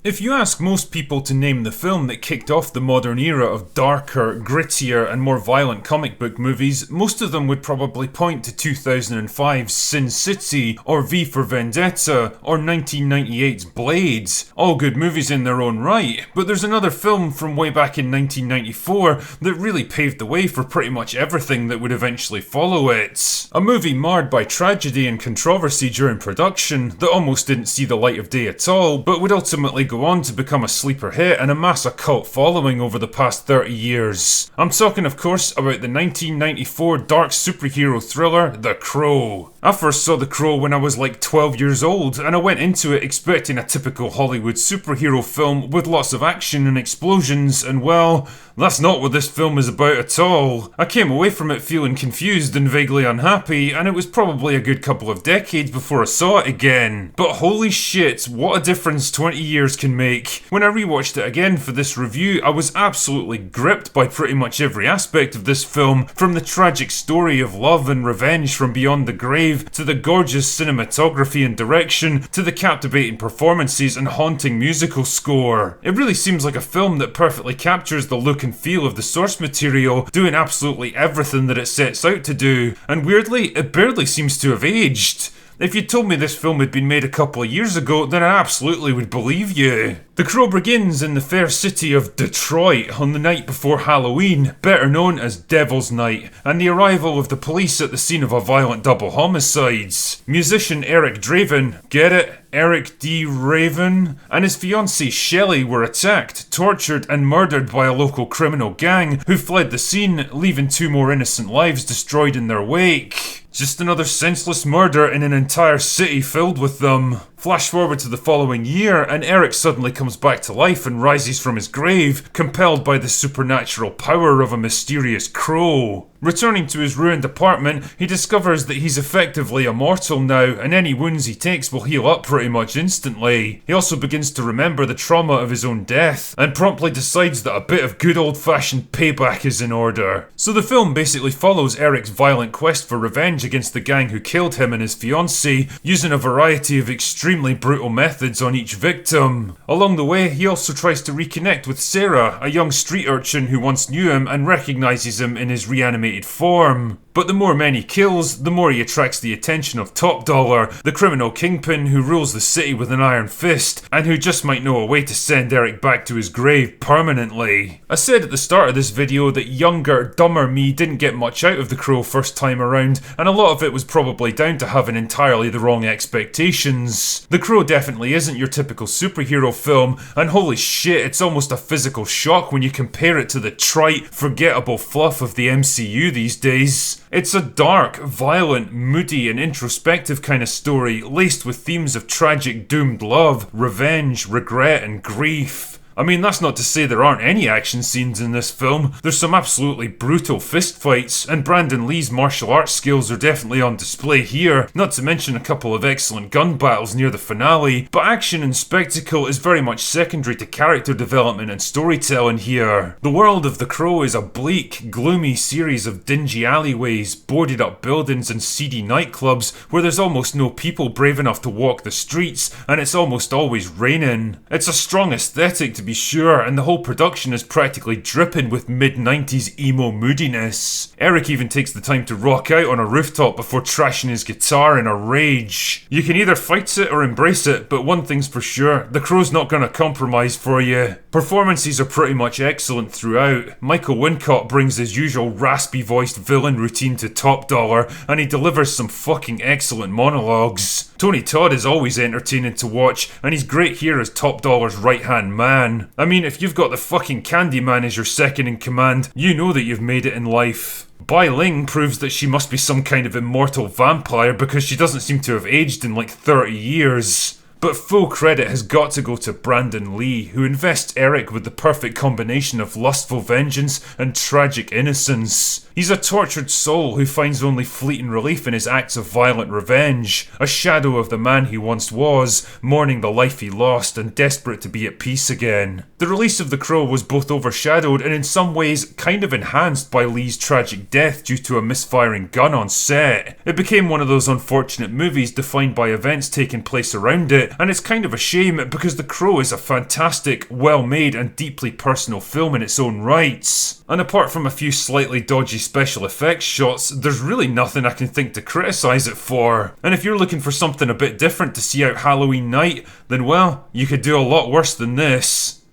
If you ask most people to name the film that kicked off the modern era of darker, grittier, and more violent comic book movies, most of them would probably point to 2005's Sin City, or V for Vendetta, or 1998's Blade. All good movies in their own right, but there's another film from way back in 1994 that really paved the way for pretty much everything that would eventually follow it. A movie marred by tragedy and controversy during production that almost didn't see the light of day at all, but would ultimately go on to become a sleeper hit and amass a cult following over the past 30 years. I'm talking, of course, about the 1994 dark superhero thriller, The Crow. I first saw The Crow when I was like 12 years old, and I went into it expecting a typical Hollywood superhero film with lots of action and explosions, and well, that's not what this film is about at all. I came away from it feeling confused and vaguely unhappy, and it was probably a good couple of decades before I saw it again. But holy shit, what a difference 20 years can make. When I rewatched it again for this review, I was absolutely gripped by pretty much every aspect of this film, from the tragic story of love and revenge from beyond the grave, to the gorgeous cinematography and direction, to the captivating performances and haunting musical score. It really seems like a film that perfectly captures the look and feel of the source material, doing absolutely everything that it sets out to do, and weirdly, it barely seems to have aged. If you told me this film had been made a couple of years ago, then I absolutely would believe you. The Crow begins in the fair city of Detroit on the night before Halloween, better known as Devil's Night, and the arrival of the police at the scene of a violent double homicides. Musician Eric Draven, get it? Eric D. Raven, and his fiancée Shelley were attacked, tortured, and murdered by a local criminal gang who fled the scene, leaving 2 more innocent lives destroyed in their wake. Just another senseless murder in an entire city filled with them. Flash forward to the following year, and Eric suddenly comes back to life and rises from his grave, compelled by the supernatural power of a mysterious crow. Returning to his ruined apartment, he discovers that he's effectively immortal now, and any wounds he takes will heal up pretty much instantly. He also begins to remember the trauma of his own death, and promptly decides that a bit of good old-fashioned payback is in order. So the film basically follows Eric's violent quest for revenge against the gang who killed him and his fiancée, using a variety of extremely brutal methods on each victim. Along the way, he also tries to reconnect with Sarah, a young street urchin who once knew him and recognises him in his reanimated form. But the more men he kills, the more he attracts the attention of Top Dollar, the criminal kingpin who rules the city with an iron fist, and who just might know a way to send Eric back to his grave permanently. I said at the start of this video that younger, dumber me didn't get much out of The Crow first time around, and a lot of it was probably down to having entirely the wrong expectations. The Crow definitely isn't your typical superhero film, and holy shit, it's almost a physical shock when you compare it to the trite, forgettable fluff of the MCU these days. It's a dark, violent, moody, and introspective kind of story, laced with themes of tragic, doomed love, revenge, regret, and grief. I mean, that's not to say there aren't any action scenes in this film. There's some absolutely brutal fistfights, and Brandon Lee's martial arts skills are definitely on display here, not to mention a couple of excellent gun battles near the finale, but action and spectacle is very much secondary to character development and storytelling here. The world of The Crow is a bleak, gloomy series of dingy alleyways, boarded up buildings and seedy nightclubs where there's almost no people brave enough to walk the streets, and it's almost always raining. It's a strong aesthetic to be sure, and the whole production is practically dripping with mid-90s emo moodiness. Eric even takes the time to rock out on a rooftop before trashing his guitar in a rage. You can either fight it or embrace it, but one thing's for sure, The Crow's not gonna compromise for you. Performances are pretty much excellent throughout. Michael Wincott brings his usual raspy-voiced villain routine to Top Dollar, and he delivers some fucking excellent monologues. Tony Todd is always entertaining to watch, and he's great here as Top Dollar's right-hand man. I mean, if you've got the fucking Candyman as your second in command, you know that you've made it in life. Bai Ling proves that she must be some kind of immortal vampire because she doesn't seem to have aged in like 30 years. But full credit has got to go to Brandon Lee, who invests Eric with the perfect combination of lustful vengeance and tragic innocence. He's a tortured soul who finds only fleeting relief in his acts of violent revenge, a shadow of the man he once was, mourning the life he lost and desperate to be at peace again. The release of The Crow was both overshadowed and in some ways kind of enhanced by Lee's tragic death due to a misfiring gun on set. It became one of those unfortunate movies defined by events taking place around it, it, and it's kind of a shame because The Crow is a fantastic, well-made and deeply personal film in its own rights. And apart from a few slightly dodgy special effects shots, there's really nothing I can think to criticise it for. And if you're looking for something a bit different to see out Halloween night, then well, you could do a lot worse than this.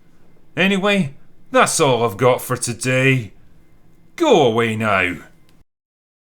Anyway, that's all I've got for today. Go away now.